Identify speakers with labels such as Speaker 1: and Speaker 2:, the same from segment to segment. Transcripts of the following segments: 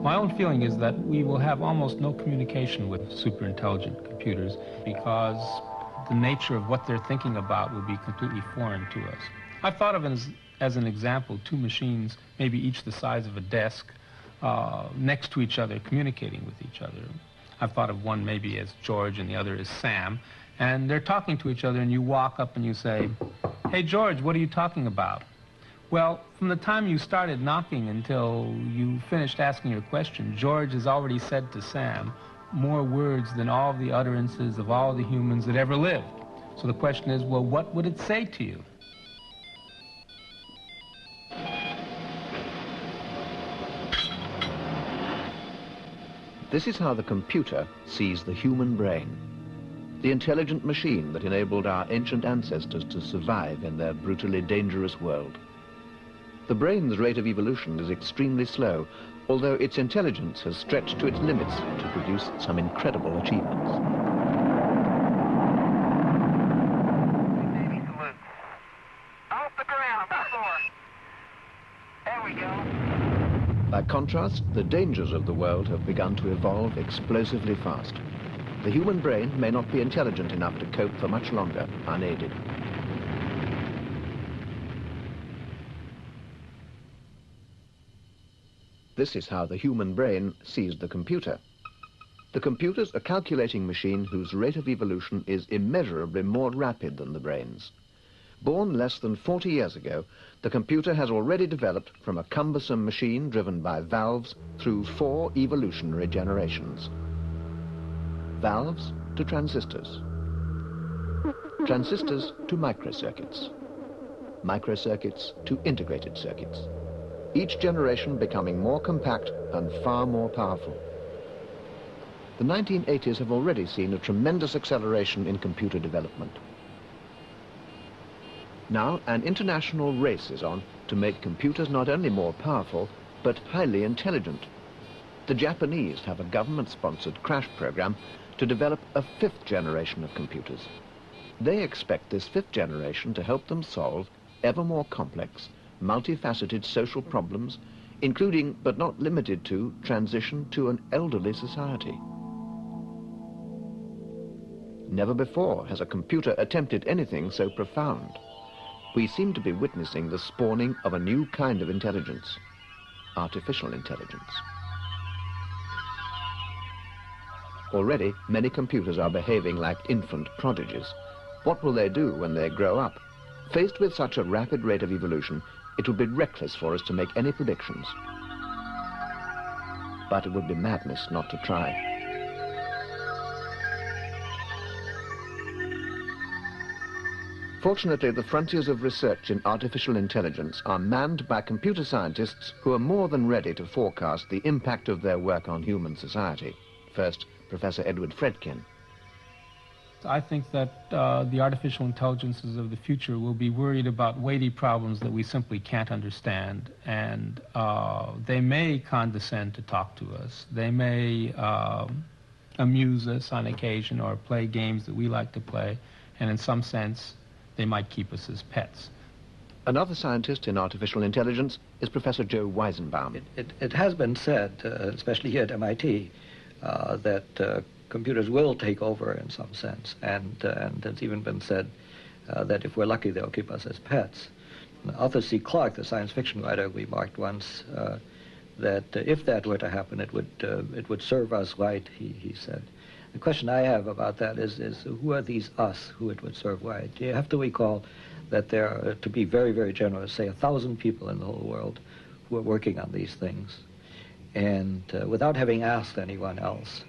Speaker 1: My own feeling is that we will have almost no communication with superintelligent computers because the nature of what they're thinking about will be completely foreign to us. I've thought of it as an example, two machines, maybe each the size of a desk, next to each other, communicating with each other. I've thought of one maybe as George and the other as Sam, and they're talking to each other, and you walk up and you say, "Hey, George, what are you talking about?" Well, from the time you started knocking until you finished asking your question, George has already said to Sam more words than all the utterances of all the humans that ever lived. So the question is, well, what would it say to you?
Speaker 2: This is how the computer sees the human brain, the intelligent machine that enabled our ancient ancestors to survive in their brutally dangerous world. The brain's rate of evolution is extremely slow, although its intelligence has stretched to its limits to produce some incredible achievements.
Speaker 3: Baby salute. Off the ground, before. There we go.
Speaker 2: By contrast, the dangers of the world have begun to evolve explosively fast. The human brain may not be intelligent enough to cope for much longer unaided. This is how the human brain sees the computer. The computer's a calculating machine whose rate of evolution is immeasurably more rapid than the brain's. Born less than 40 years ago, the computer has already developed from a cumbersome machine driven by valves through 4 evolutionary generations. Valves to transistors. Transistors to microcircuits. Microcircuits to integrated circuits. Each generation becoming more compact and far more powerful. The 1980s have already seen a tremendous acceleration in computer development. Now, an international race is on to make computers not only more powerful, but highly intelligent. The Japanese have a government-sponsored crash program to develop a 5th generation of computers. They expect this 5th generation to help them solve ever more complex, multifaceted social problems, including, but not limited to, transition to an elderly society. Never before has a computer attempted anything so profound. We seem to be witnessing the spawning of a new kind of intelligence, artificial intelligence. Already, many computers are behaving like infant prodigies. What will they do when they grow up? Faced with such a rapid rate of evolution, it would be reckless for us to make any predictions. But it would be madness not to try. Fortunately, the frontiers of research in artificial intelligence are manned by computer scientists who are more than ready to forecast the impact of their work on human society. First, Professor Edward Fredkin.
Speaker 1: I think that the artificial intelligences of the future will be worried about weighty problems that we simply can't understand, and they may condescend to talk to us. They may amuse us on occasion or play games that we like to play, and in some sense, they might keep us as pets.
Speaker 2: Another scientist in artificial intelligence is Professor Joe Weizenbaum.
Speaker 4: It has been said, especially here at MIT, that computers will take over in some sense, and it's even been said that if we're lucky, they'll keep us as pets. Arthur C. Clarke, the science fiction writer, remarked once that if that were to happen, it would serve us right, he said. The question I have about that is who are these us who it would serve right? You have to recall that there are, to be very, very generous, say 1,000 people in the whole world who are working on these things, and without having asked anyone else.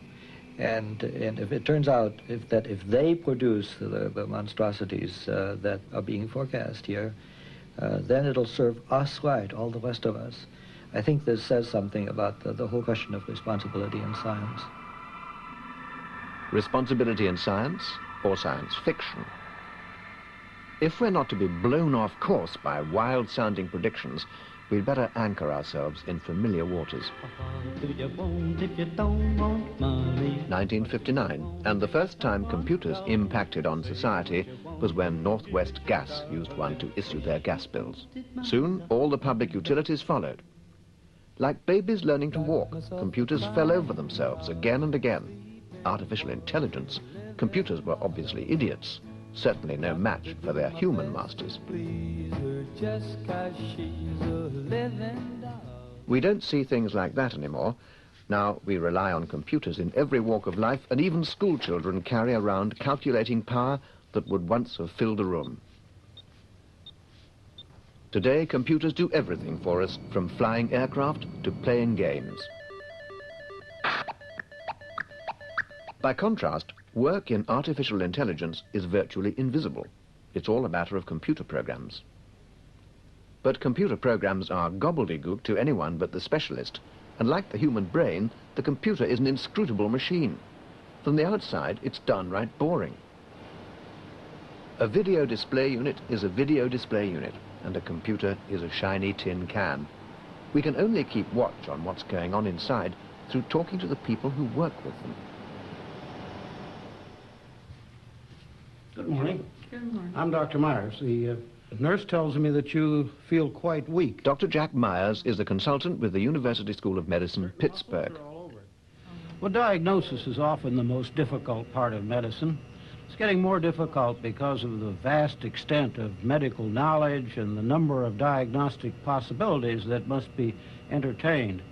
Speaker 4: And if it turns out if they produce the monstrosities that are being forecast here, then it'll serve us right, all the rest of us. I think this says something about the whole question of responsibility in science.
Speaker 2: Responsibility in science or science fiction? If we're not to be blown off course by wild-sounding predictions, we'd better anchor ourselves in familiar waters. 1959, and the first time computers impacted on society was when Northwest Gas used one to issue their gas bills. Soon, all the public utilities followed. Like babies learning to walk, computers fell over themselves again and again. Artificial intelligence, computers were obviously idiots, certainly no match for their human masters. We don't see things like that anymore. Now we rely on computers in every walk of life, and even school children carry around calculating power that would once have filled a room. Today, computers do everything for us, from flying aircraft to playing games. By contrast, work in artificial intelligence is virtually invisible. It's all a matter of computer programs. But computer programs are gobbledygook to anyone but the specialist, and like the human brain, the computer is an inscrutable machine. From the outside, it's downright boring. A video display unit is a video display unit, and a computer is a shiny tin can. We can only keep watch on what's going on inside through talking to the people who work with them.
Speaker 5: Good morning.
Speaker 6: Good morning.
Speaker 5: I'm Dr. Myers. The nurse tells me that you feel quite weak.
Speaker 2: Dr. Jack Myers is a consultant with the University School of Medicine, Pittsburgh.
Speaker 5: Well, diagnosis is often the most difficult part of medicine. It's getting more difficult because of the vast extent of medical knowledge and the number of diagnostic possibilities that must be entertained.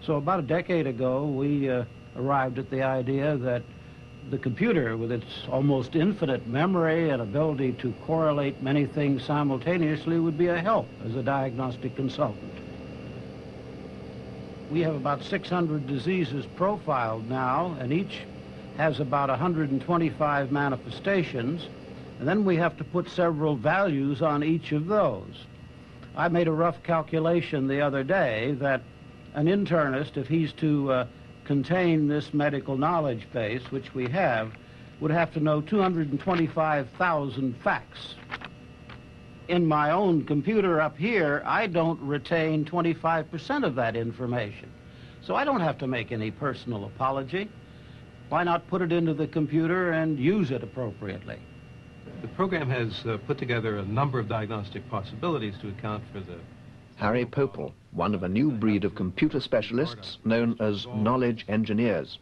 Speaker 5: So about a decade ago, we arrived at the idea that the computer, with its almost infinite memory and ability to correlate many things simultaneously, would be a help as a diagnostic consultant. We have about 600 diseases profiled now, and each has about 125 manifestations, and then we have to put several values on each of those. I made a rough calculation the other day that an internist, if he's to contain this medical knowledge base, which we have, would have to know 225,000 facts. In my own computer up here, I don't retain 25% of that information. So I don't have to make any personal apology. Why not put it into the computer and use it appropriately?
Speaker 7: The program has put together a number of diagnostic possibilities to account for the...
Speaker 2: Harry Popel, one of a new breed of computer specialists known as knowledge engineers.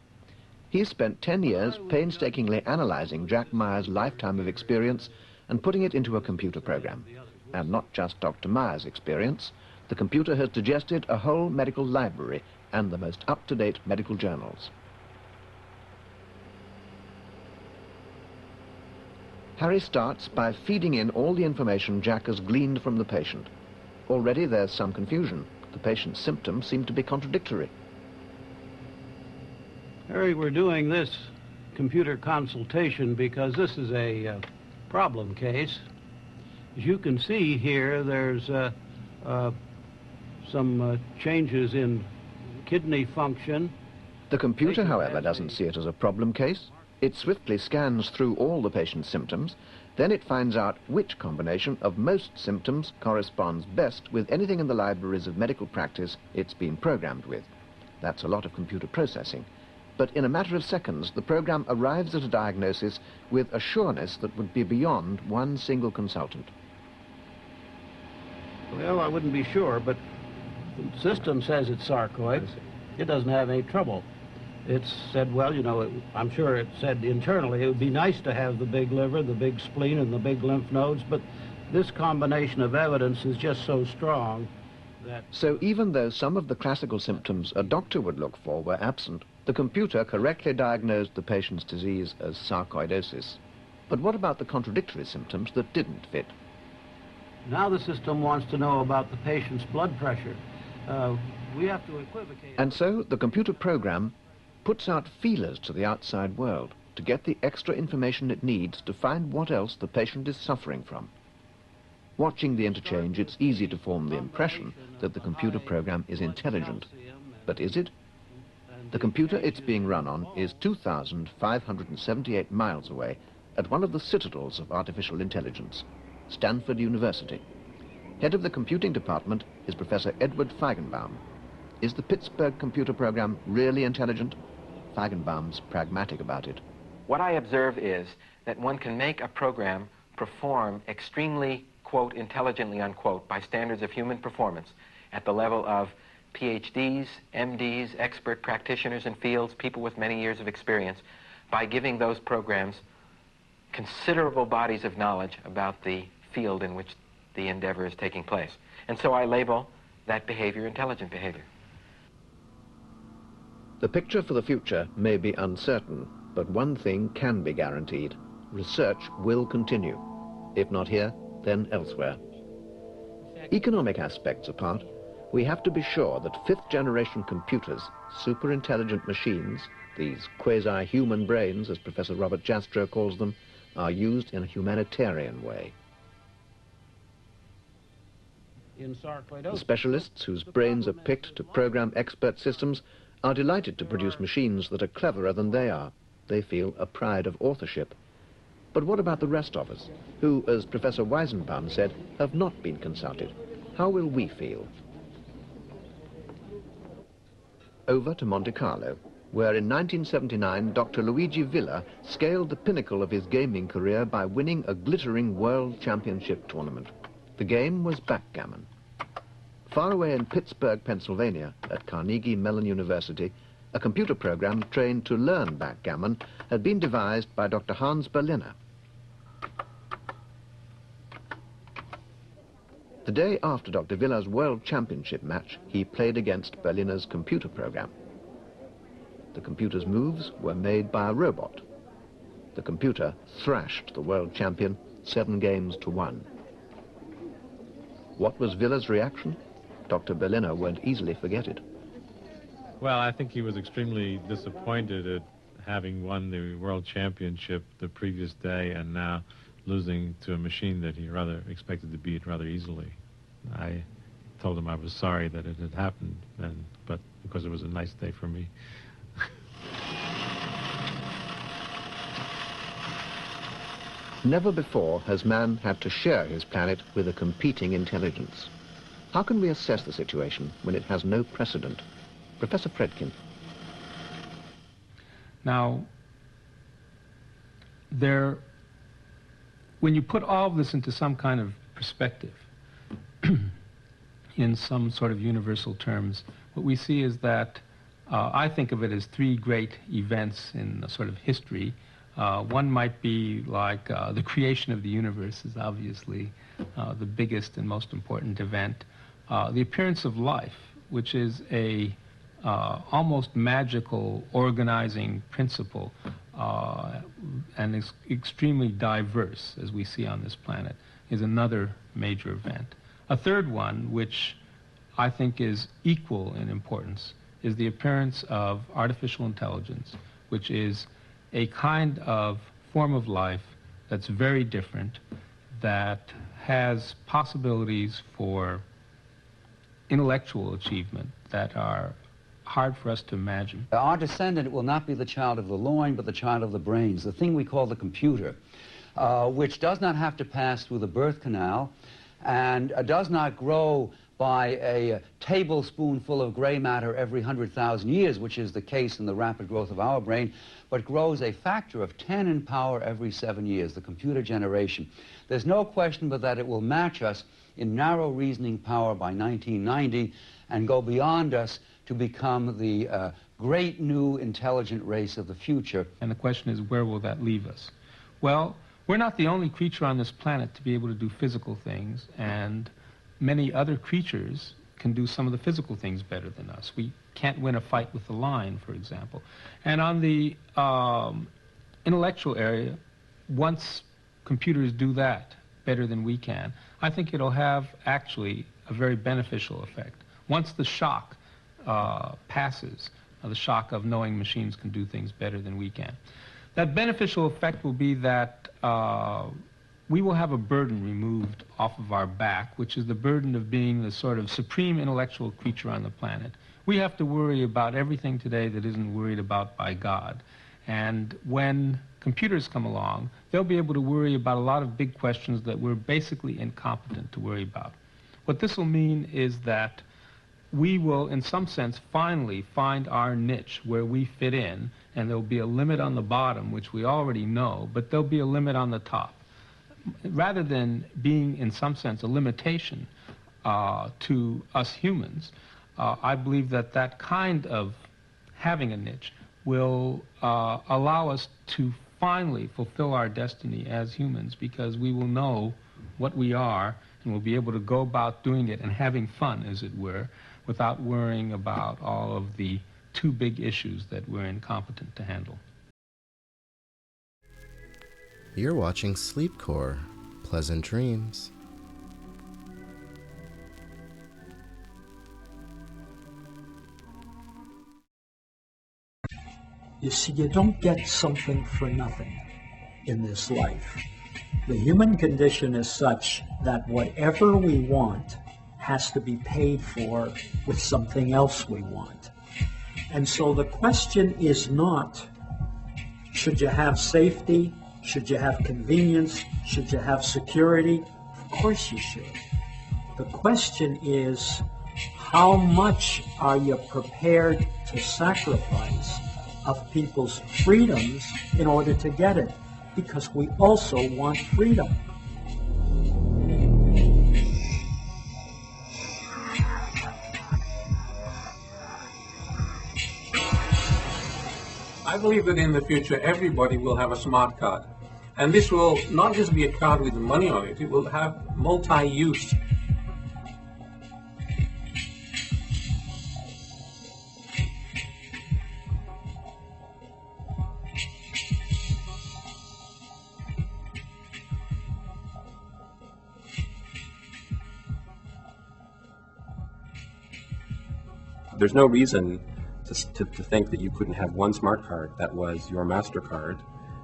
Speaker 2: He spent 10 years painstakingly analyzing Jack Myers' lifetime of experience and putting it into a computer program. And not just Dr. Myers' experience, the computer has digested a whole medical library and the most up-to-date medical journals. Harry starts by feeding in all the information Jack has gleaned from the patient. Already there's some confusion. The patient's symptoms seem to be contradictory.
Speaker 5: Harry, we're doing this computer consultation because this is a problem case. As you can see here, there's some changes in kidney function.
Speaker 2: The computer, however, doesn't see it as a problem case. It swiftly scans through all the patient's symptoms. Then it finds out which combination of most symptoms corresponds best with anything in the libraries of medical practice it's been programmed with. That's a lot of computer processing. But in a matter of seconds, the program arrives at a diagnosis with a sureness that would be beyond one single consultant.
Speaker 5: Well, I wouldn't be sure, but the system says it's sarcoid. It doesn't have any trouble. It's said, well, you know, I'm sure it said internally it would be nice to have the big liver, the big spleen, and the big lymph nodes, but this combination of evidence is just so strong that...
Speaker 2: So even though some of the classical symptoms a doctor would look for were absent, the computer correctly diagnosed the patient's disease as sarcoidosis. But what about the contradictory symptoms that didn't fit?
Speaker 5: Now the system wants to know about the patient's blood pressure. We have to equivocate...
Speaker 2: And so the computer program puts out feelers to the outside world to get the extra information it needs to find what else the patient is suffering from. Watching the interchange, it's easy to form the impression that the computer program is intelligent. But is it? The computer it's being run on is 2,578 miles away at one of the citadels of artificial intelligence, Stanford University. Head of the computing department is Professor Edward Feigenbaum. Is the Pittsburgh computer program really intelligent? Feigenbaum's pragmatic about it.
Speaker 8: What I observe is that one can make a program perform extremely, quote, intelligently, unquote, by standards of human performance at the level of PhDs, MDs, expert practitioners in fields, people with many years of experience, by giving those programs considerable bodies of knowledge about the field in which the endeavor is taking place. And so I label that behavior intelligent behavior.
Speaker 2: The picture for the future may be uncertain, but one thing can be guaranteed. Research will continue. If not here, then elsewhere. Economic aspects apart, we have to be sure that fifth-generation computers, super-intelligent machines, these quasi-human brains, as Professor Robert Jastrow calls them, are used in a humanitarian way. The specialists whose brains are picked to program expert systems are delighted to produce machines that are cleverer than they are. They feel a pride of authorship. But what about the rest of us, who, as Professor Weizenbaum said, have not been consulted? How will we feel? Over to Monte Carlo, where in 1979 Dr. Luigi Villa scaled the pinnacle of his gaming career by winning a glittering World Championship tournament. The game was backgammon. Far away in Pittsburgh, Pennsylvania, at Carnegie Mellon University, a computer program trained to learn backgammon had been devised by Dr. Hans Berliner. The day after Dr. Villa's World Championship match, he played against Berliner's computer program. The computer's moves were made by a robot. The computer thrashed the world champion 7 games to 1. What was Villa's reaction? Dr. Berliner won't easily forget it.
Speaker 6: Well, I think he was extremely disappointed at having won the world championship the previous day and now losing to a machine that he rather expected to beat rather easily. I told him I was sorry that it had happened, but because it was a nice day for me.
Speaker 2: Never before has man had to share his planet with a competing intelligence. How can we assess the situation when it has no precedent? Professor Fredkin.
Speaker 1: Now, when you put all of this into some kind of perspective, in some sort of universal terms, what we see is that I think of it as 3 great events in a sort of history. One might be like the creation of the universe is obviously the biggest and most important event. The appearance of life, which is a almost magical organizing principle and is extremely diverse, as we see on this planet, is another major event. A third one, which I think is equal in importance, is the appearance of artificial intelligence, which is a kind of form of life that's very different, that has possibilities for intellectual achievement that are hard for us to imagine.
Speaker 9: Our descendant will not be the child of the loin, but the child of the brains, the thing we call the computer, which does not have to pass through the birth canal and does not grow by a tablespoonful of gray matter every 100,000 years, which is the case in the rapid growth of our brain, but grows a factor of 10 in power every 7 years, the computer generation. There's no question but that it will match us in narrow reasoning power by 1990 and go beyond us to become the great new intelligent race of the future.
Speaker 1: And the question is, where will that leave us? Well, we're not the only creature on this planet to be able to do physical things, and many other creatures can do some of the physical things better than us. We can't win a fight with the lion, for example. And on the intellectual area, once computers do that better than we can, I think it'll have actually a very beneficial effect. Once the shock passes, the shock of knowing machines can do things better than we can, that beneficial effect will be that we will have a burden removed off of our back, which is the burden of being the sort of supreme intellectual creature on the planet. We have to worry about everything today that isn't worried about by God. And when computers come along, they'll be able to worry about a lot of big questions that we're basically incompetent to worry about. What this will mean is that we will, in some sense, finally find our niche where we fit in, and there'll be a limit on the bottom, which we already know, but there'll be a limit on the top. Rather than being, in some sense, a limitation to us humans, I believe that that kind of having a niche will allow us to finally fulfill our destiny as humans, because we will know what we are and we'll be able to go about doing it and having fun, as it were, without worrying about all of the too big issues that we're incompetent to handle.
Speaker 10: You're watching Sleepcore. Pleasant dreams.
Speaker 11: You see, you don't get something for nothing in this life. The human condition is such that whatever we want has to be paid for with something else we want. And so the question is not, should you have safety? Should you have convenience? Should you have security? Of course you should. The question is, how much are you prepared to sacrifice of people's freedoms in order to get it? Because we also want freedom.
Speaker 7: I believe that in the future everybody will have a smart card. And this will not just be a card with money on it, it will have multi-use.
Speaker 12: There's no reason to think that you couldn't have one smart card that was your MasterCard,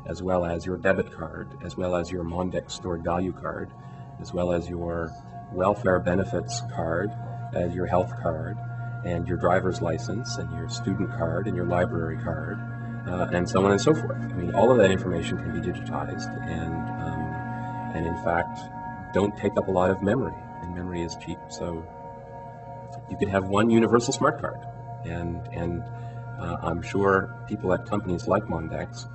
Speaker 12: as well as your debit card, as well as your Mondex stored value card, as well as your welfare benefits card, as your health card, and your driver's license, and your student card, and your library card, and so on and so forth. I mean, all of that information can be digitized, and in fact, don't take up a lot of memory, and memory is cheap, so you could have one universal smart card, and I'm sure people at companies like Mondex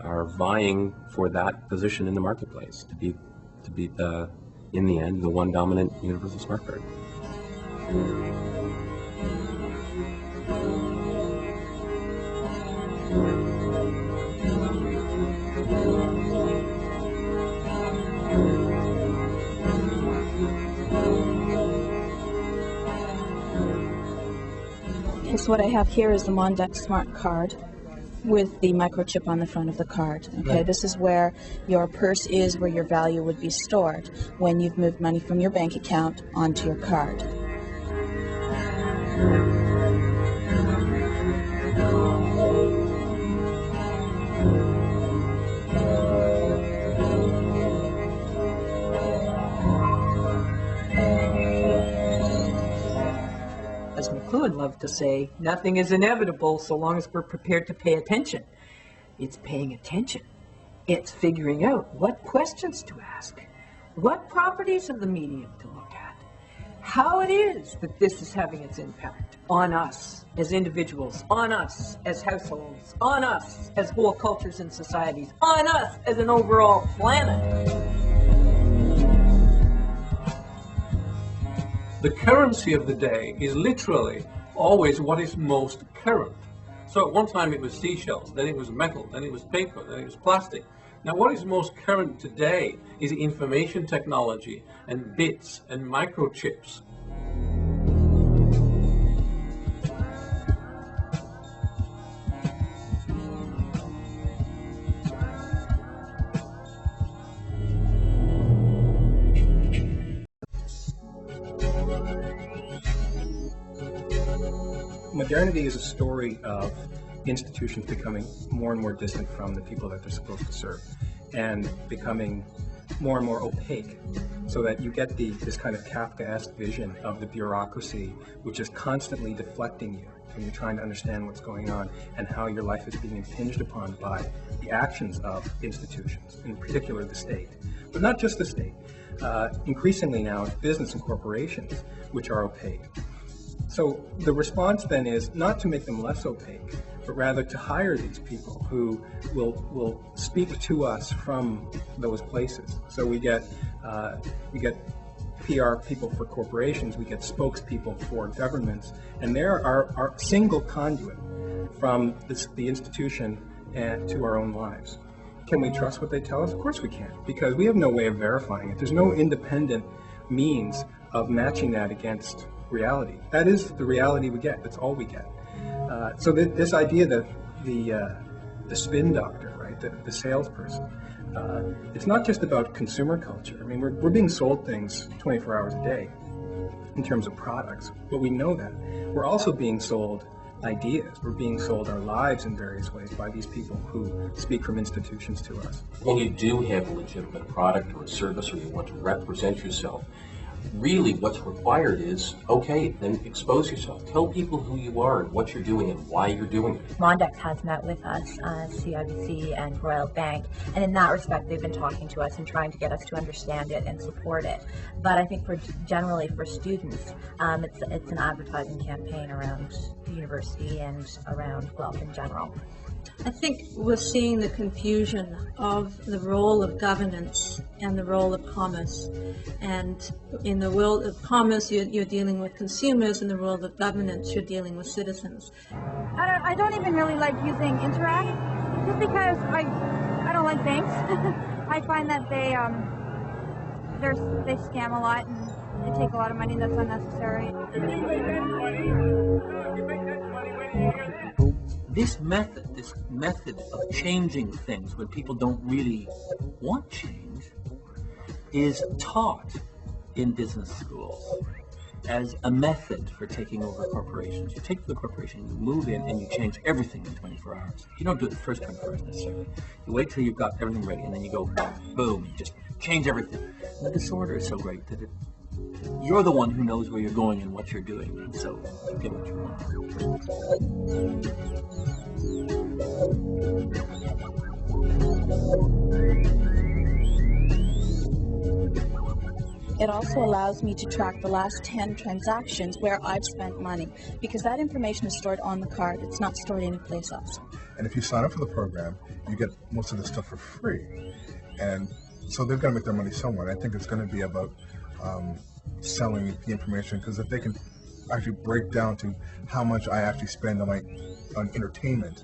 Speaker 12: are vying for that position in the marketplace, to be the, in the end, the one dominant universal smart card.
Speaker 13: So what I have here is the Mondex Smart Card with the microchip on the front of the card. Okay, right. This is where your purse is, where your value would be stored when you've moved money from your bank account onto your card.
Speaker 14: As McLuhan loved to say, nothing is inevitable so long as we're prepared to pay attention. It's paying attention. It's figuring out what questions to ask, what properties of the medium to look at, how it is that this is having its impact on us as individuals, on us as households, on us as whole cultures and societies, on us as an overall planet.
Speaker 7: The currency of the day is literally always what is most current. So at one time it was seashells, then it was metal, then it was paper, then it was plastic. Now what is most current today is information technology and bits and microchips.
Speaker 15: Modernity is a story of institutions becoming more and more distant from the people that they're supposed to serve, and becoming more and more opaque, so that you get this kind of Kafkaesque vision of the bureaucracy, which is constantly deflecting you when you're trying to understand what's going on and how your life is being impinged upon by the actions of institutions, in particular the state. But not just the state. Increasingly now, it's business and corporations which are opaque. So the response then is not to make them less opaque, but rather to hire these people who will speak to us from those places. So we get PR people for corporations, we get spokespeople for governments, and they're our single conduit from the institution and to our own lives. Can we trust what they tell us? Of course we can, because we have no way of verifying it. There's no independent means of matching that against reality. That is the reality we get. That's all we get. So this idea that the spin doctor, right, the salesperson, it's not just about consumer culture. I mean, we're being sold things 24 hours a day in terms of products, but we know that. We're also being sold ideas. We're being sold our lives in various ways by these people who speak from institutions to us.
Speaker 16: When you do have a legitimate product or a service, or you want to represent yourself, really what's required is, okay, then expose yourself. Tell people who you are and what you're doing and why you're doing it.
Speaker 17: Mondex has met with us, CIBC and Royal Bank, and in that respect they've been talking to us and trying to get us to understand it and support it. But I think generally for students, it's an advertising campaign around the university and around wealth in general.
Speaker 18: I think we're seeing the confusion of the role of governance and the role of commerce. And in the world of commerce, you're dealing with consumers. In the world of governance, you're dealing with citizens.
Speaker 19: I don't even really like using Interact, just because I don't like banks. I find that they scam a lot and they take a lot of money that's unnecessary.
Speaker 20: This method of changing things when people don't really want change is taught in business schools as a method for taking over corporations. You take the corporation, you move in, and you change everything in 24 hours. You don't do it the first 24 hours necessarily. You wait till you've got everything ready, and then you go, boom, you just change everything. And the disorder is so great that you're the one who knows where you're going and what you're doing, and so you get what you want.
Speaker 13: It also allows me to track the last 10 transactions where I've spent money, because that information is stored on the card. It's not stored anyplace else.
Speaker 21: And if you sign up for the program, you get most of the stuff for free. And so they've got to make their money somewhere. I think it's going to be about selling the information, because if they can actually break down to how much I actually spend on entertainment,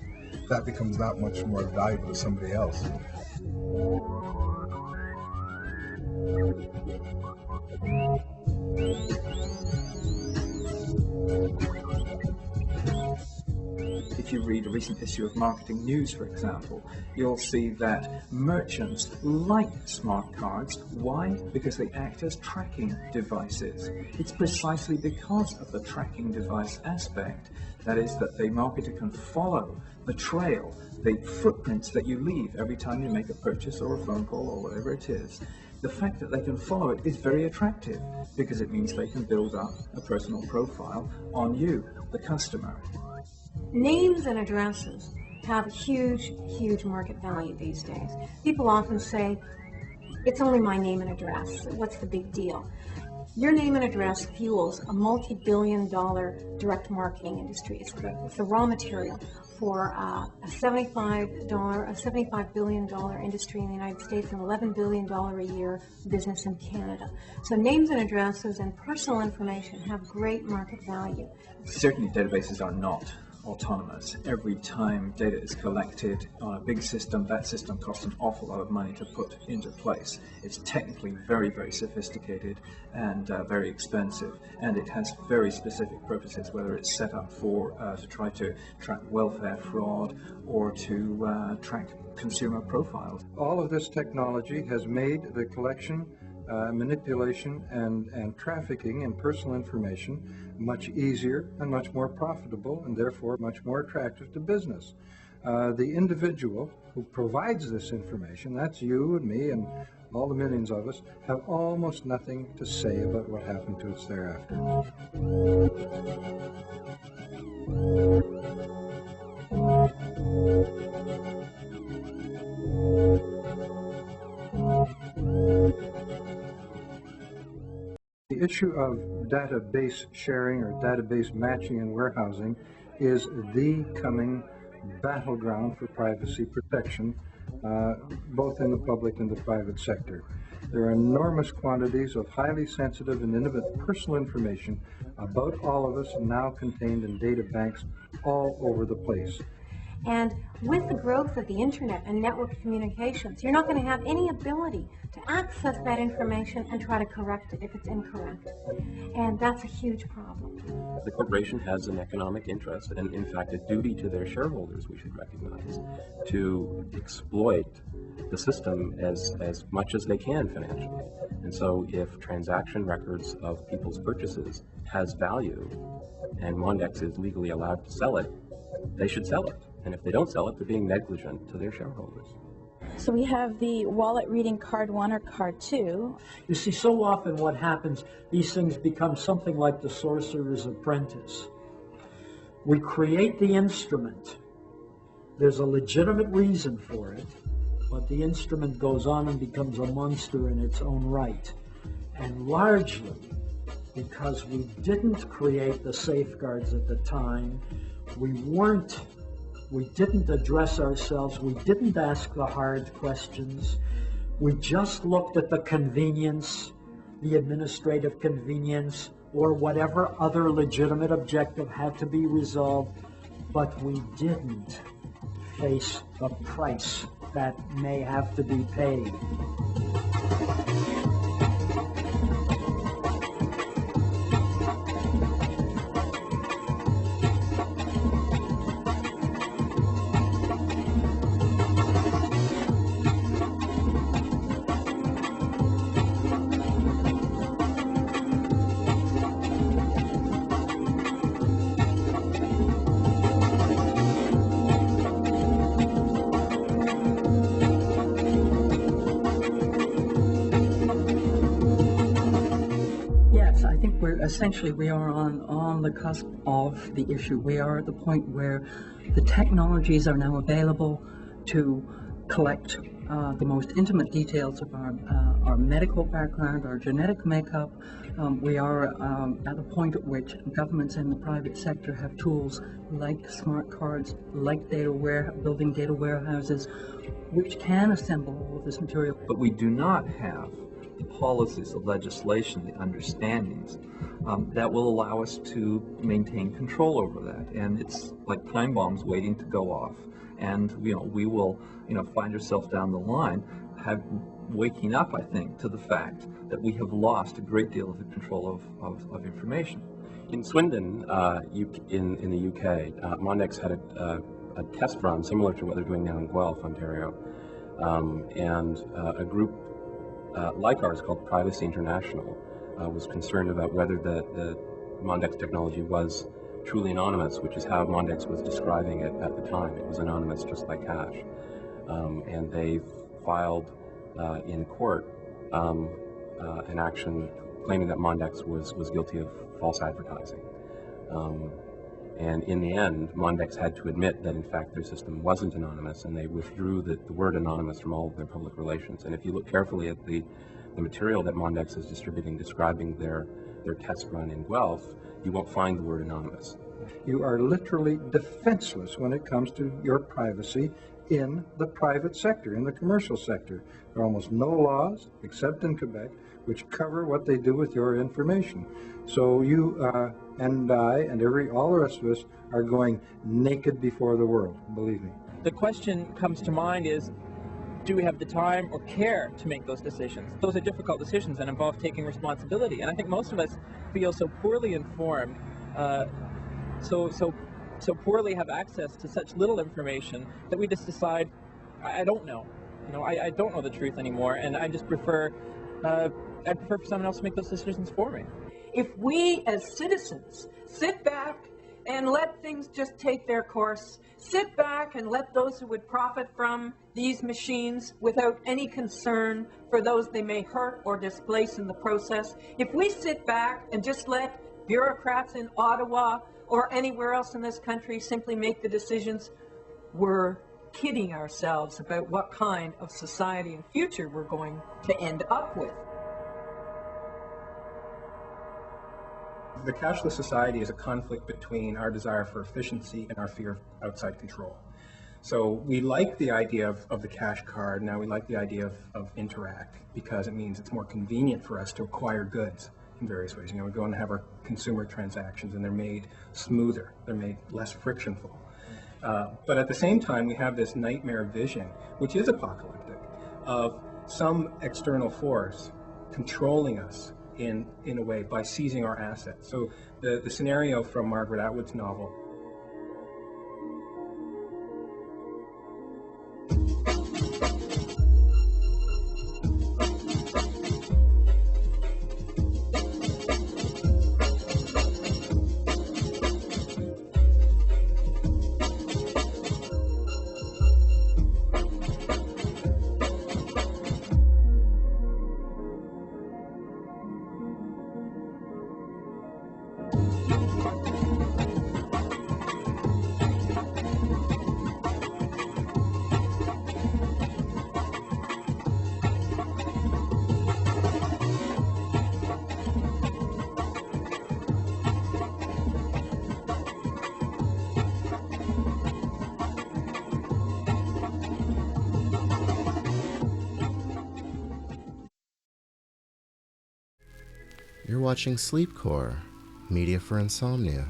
Speaker 21: that becomes that much more valuable to somebody else.
Speaker 22: If you read a recent issue of Marketing News, for example, you'll see that merchants like smart cards. Why? Because they act as tracking devices. It's precisely because of the tracking device aspect, that is, that they market can follow the trail, the footprints that you leave every time you make a purchase or a phone call or whatever it is. The fact that they can follow it is very attractive, because it means they can build up a personal profile on you, the customer.
Speaker 23: Names and addresses have huge, huge market value these days. People often say, it's only my name and address. What's the big deal? Your name and address fuels a multi-billion-dollar direct marketing industry. It's the raw material for a $75 billion industry in the United States and $11 billion a year business in Canada. So names and addresses and personal information have great market value.
Speaker 22: Certainly databases are not autonomous. Every time data is collected on a big system, that system costs an awful lot of money to put into place. It's technically very, very sophisticated and very expensive, and it has very specific purposes, whether it's set up for to try to track welfare fraud or to track consumer profiles.
Speaker 24: All of this technology has made the collection, manipulation, and trafficking in personal information much easier and much more profitable, and therefore much more attractive to business. The individual who provides this information, that's you and me and all the millions of us, have almost nothing to say about what happened to us thereafter. The issue of database sharing or database matching and warehousing is the coming battleground for privacy protection, both in the public and the private sector. There are enormous quantities of highly sensitive and intimate personal information about all of us now contained in data banks all over the place.
Speaker 23: And with the growth of the internet and network communications, you're not going to have any ability to access that information and try to correct it if it's incorrect. And that's a huge problem.
Speaker 12: The corporation has an economic interest and, in fact, a duty to their shareholders, we should recognize, to exploit the system as much as they can financially. And so if transaction records of people's purchases has value and Mondex is legally allowed to sell it, they should sell it. And if they don't sell it, they're being negligent to their shareholders.
Speaker 13: So we have the wallet reading card 1 or card 2.
Speaker 11: You see, so often what happens, these things become something like the sorcerer's apprentice. We create the instrument. There's a legitimate reason for it, but the instrument goes on and becomes a monster in its own right. And largely because we didn't create the safeguards at the time, we didn't address ourselves, we didn't ask the hard questions, we just looked at the convenience, the administrative convenience, or whatever other legitimate objective had to be resolved, but we didn't face the price that may have to be paid.
Speaker 3: Essentially, we are on the cusp of the issue. We are at the point where the technologies are now available to collect the most intimate details of our medical background, our genetic makeup. We are at the point at which governments and the private sector have tools like smart cards, like building data warehouses, which can assemble all of this material.
Speaker 4: But we do not have the policies, the legislation, the understandings that will allow us to maintain control over that. And it's like time bombs waiting to go off. And we will find ourselves down the line waking up, I think, to the fact that we have lost a great deal of the control of information.
Speaker 12: In Swindon, in the UK, Mondex had a test run similar to what they're doing now in Guelph, Ontario, and a group like ours called Privacy International was concerned about whether the Mondex technology was truly anonymous, which is how Mondex was describing it at the time. It was anonymous just like cash. And they filed in court an action claiming that Mondex was guilty of false advertising. And in the end, Mondex had to admit that in fact their system wasn't anonymous, and they withdrew the word anonymous from all of their public relations. And if you look carefully at the material that Mondex is distributing describing their test run in Guelph, you won't find the word anonymous.
Speaker 24: You are literally defenseless when it comes to your privacy in the private sector, in the commercial sector. There are almost no laws, except in Quebec, which cover what they do with your information. So you and I and all the rest of us are going naked before the world, believe me.
Speaker 5: The question comes to mind is, do we have the time or care to make those decisions? Those are difficult decisions and involve taking responsibility. And I think most of us feel so poorly informed, so poorly have access to such little information that we just decide, I don't know. I don't know the truth anymore, and I just prefer for someone else to make those decisions for me.
Speaker 14: If we as citizens sit back and let things just take their course, sit back and let those who would profit from these machines without any concern for those they may hurt or displace in the process, if we sit back and just let bureaucrats in Ottawa or anywhere else in this country simply make the decisions, we're kidding ourselves about what kind of society and future we're going to end up with.
Speaker 15: The cashless society is a conflict between our desire for efficiency and our fear of outside control. So we like the idea of the cash card. Now we like the idea of Interact because it means it's more convenient for us to acquire goods in various ways. You know, we go and have our consumer transactions and they're made smoother, they're made less frictionful. But at the same time, we have this nightmare vision, which is apocalyptic, of some external force controlling us in a way by seizing our assets. So the scenario from Margaret Atwood's novel.
Speaker 10: You're watching Sleepcore, media for insomnia.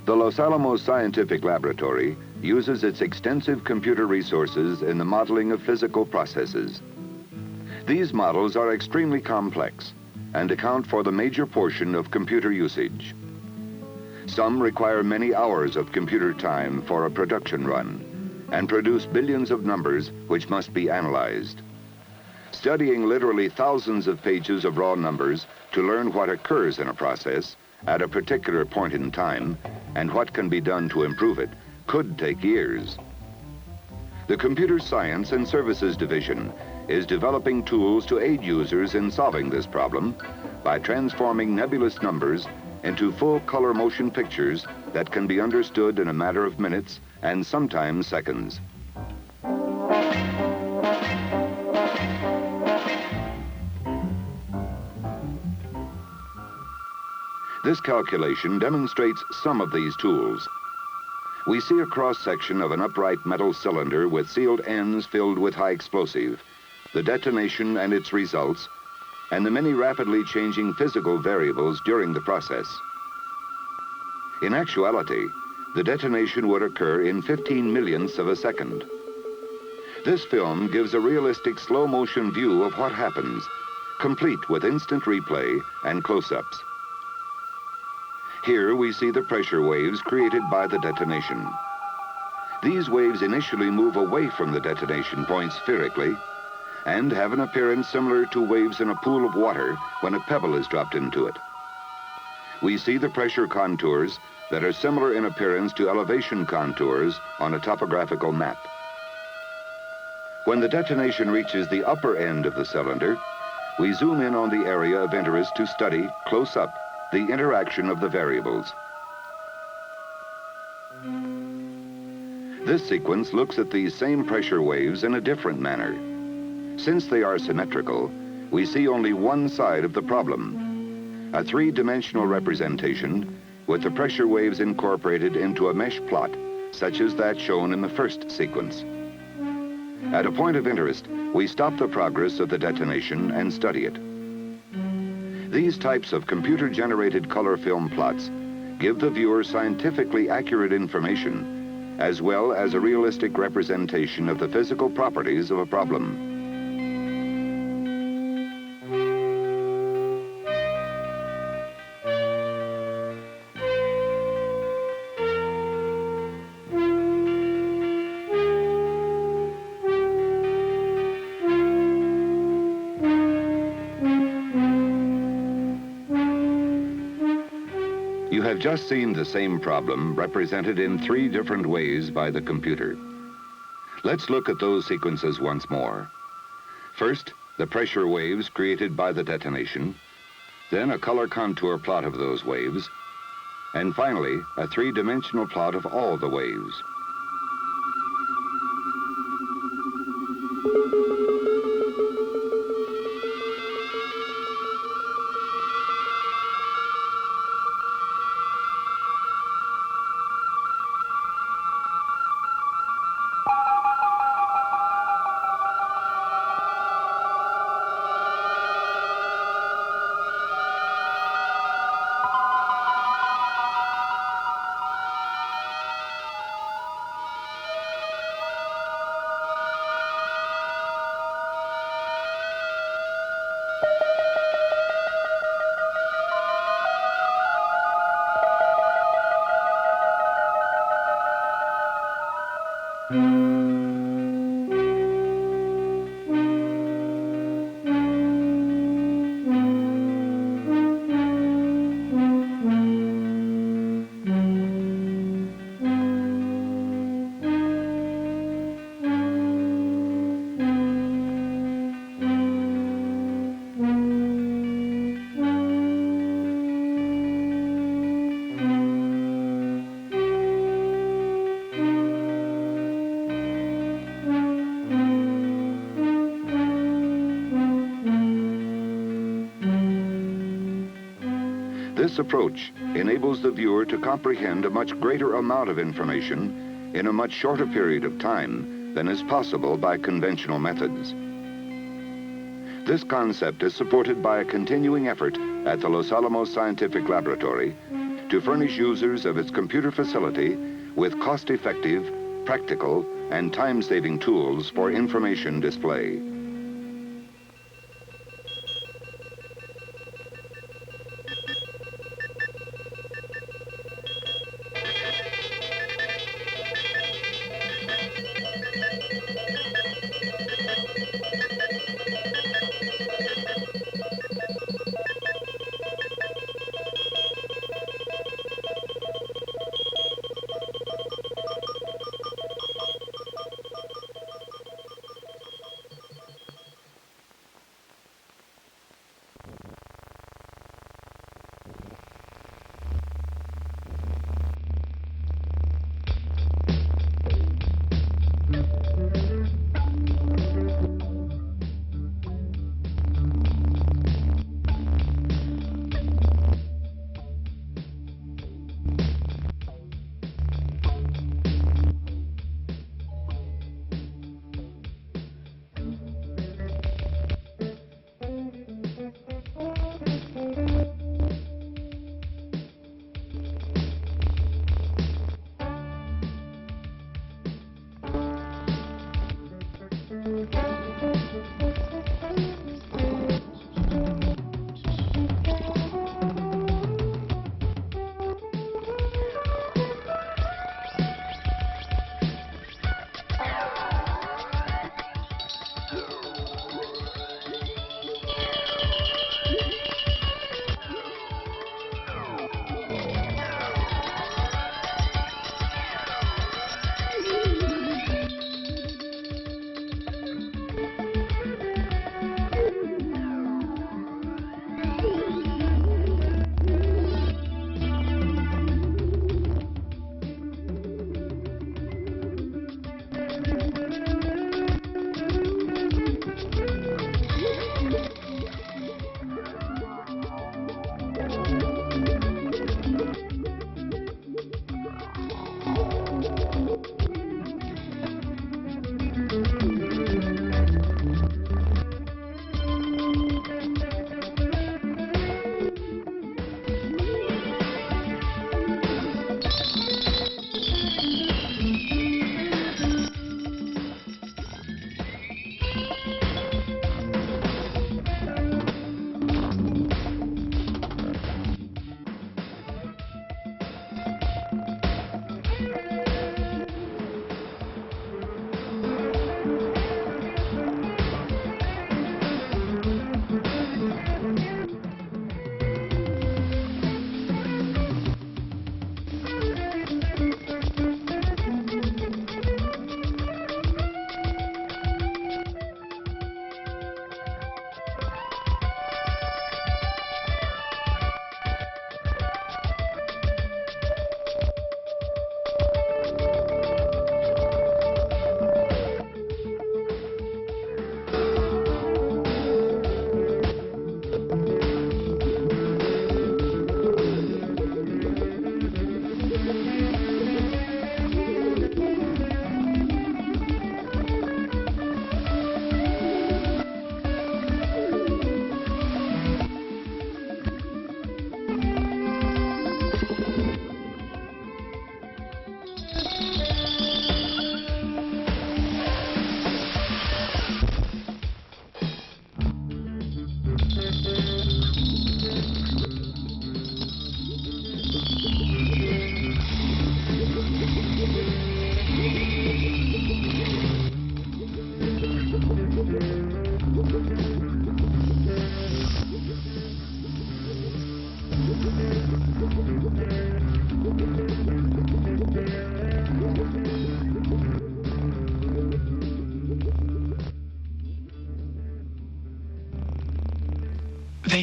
Speaker 2: The Los Alamos Scientific Laboratory uses its extensive computer resources in the modeling of physical processes. These models are extremely complex and account for the major portion of computer usage. Some require many hours of computer time for a production run and produce billions of numbers which must be analyzed. Studying literally thousands of pages of raw numbers to learn what occurs in a process at a particular point in time and what can be done to improve it could take years. The Computer Science and Services Division is developing tools to aid users in solving this problem by transforming nebulous numbers into full color motion pictures that can be understood in a matter of minutes and sometimes seconds. This calculation demonstrates some of these tools. We see a cross-section of an upright metal cylinder with sealed ends filled with high explosive, the detonation and its results, and the many rapidly changing physical variables during the process. In actuality, the detonation would occur in 15 millionths of a second. This film gives a realistic slow-motion view of what happens, complete with instant replay and close-ups. Here we see the pressure waves created by the detonation. These waves initially move away from the detonation point spherically and have an appearance similar to waves in a pool of water when a pebble is dropped into it. We see the pressure contours that are similar in appearance to elevation contours on a topographical map. When the detonation reaches the upper end of the cylinder, we zoom in on the area of interest to study, close up, the interaction of the variables. This sequence looks at these same pressure waves in a different manner. Since they are symmetrical, we see only one side of the problem, a three-dimensional representation with the pressure waves incorporated into a mesh plot, such as that shown in the first sequence. At a point of interest, we stop the progress of the detonation and study it. These types of computer-generated color film plots give the viewer scientifically accurate information, as well as a realistic representation of the physical properties of a problem. You have just seen the same problem represented in three different ways by the computer. Let's look at those sequences once more. First, the pressure waves created by the detonation, then a color contour plot of those waves, and finally, a three-dimensional plot of all the waves. This approach enables the viewer to comprehend a much greater amount of information in a much shorter period of time than is possible by conventional methods. This concept is supported by a continuing effort at the Los Alamos Scientific Laboratory to furnish users of its computer facility with cost-effective, practical, and time-saving tools for information display.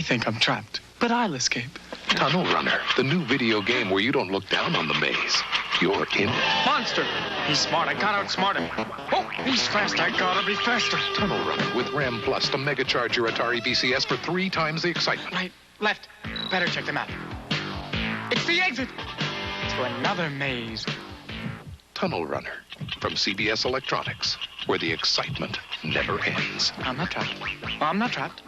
Speaker 1: They think I'm trapped, but I'll escape.
Speaker 6: Tunnel Runner, the new video game where you don't look down on the maze. You're in it.
Speaker 1: Monster! He's smart. I gotta outsmart him. Oh, he's fast. I gotta be faster.
Speaker 6: Tunnel Runner with RAM Plus, the Mega Charge your Atari VCS for 3 times the excitement.
Speaker 1: Right, left. Better check the map. It's the exit to another maze.
Speaker 6: Tunnel Runner from CBS Electronics, where the excitement never ends.
Speaker 1: I'm not trapped. I'm not trapped.